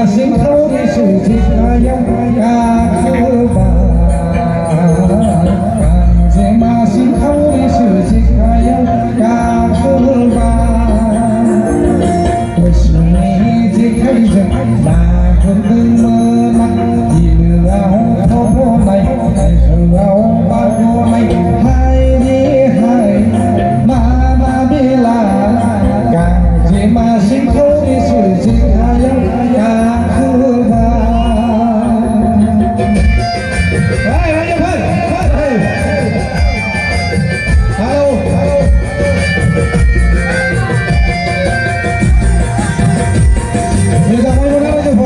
嘛心头的事情那样可怕，感觉嘛心头的事情那样可怕。为什么这开着那个门嘛，一老婆婆来，老爸婆来，害你害妈妈别来，感觉嘛心头的事情那样可怕。来来快快，hello hello。你在外面那就跑。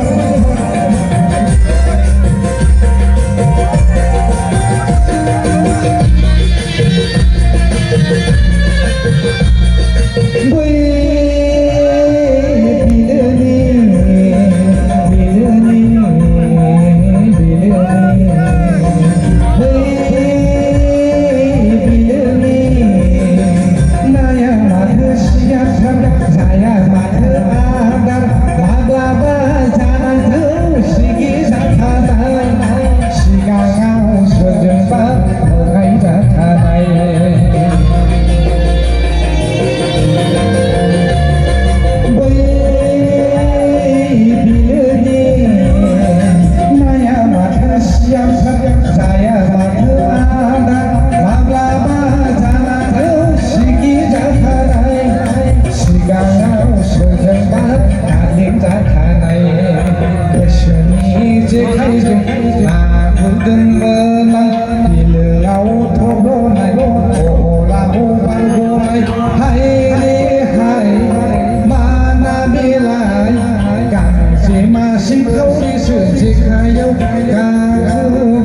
心头的事情还有可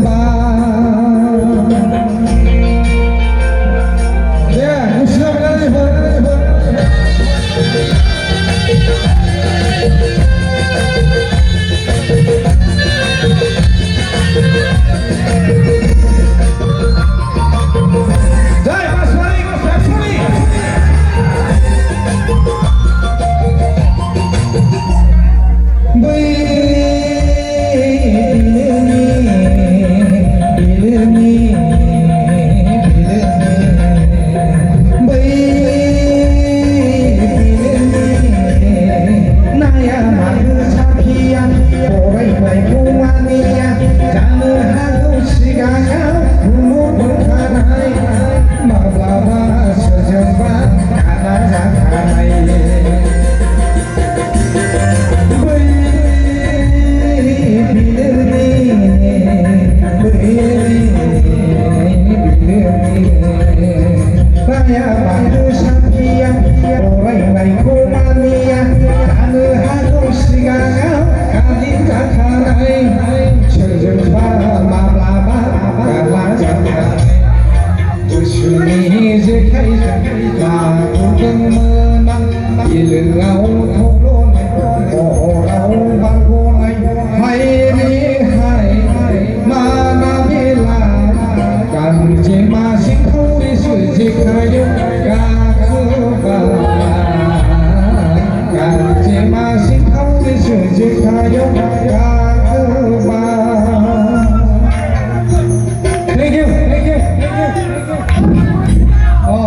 怕。对，不需要别的地方。你这开着那不更么那一路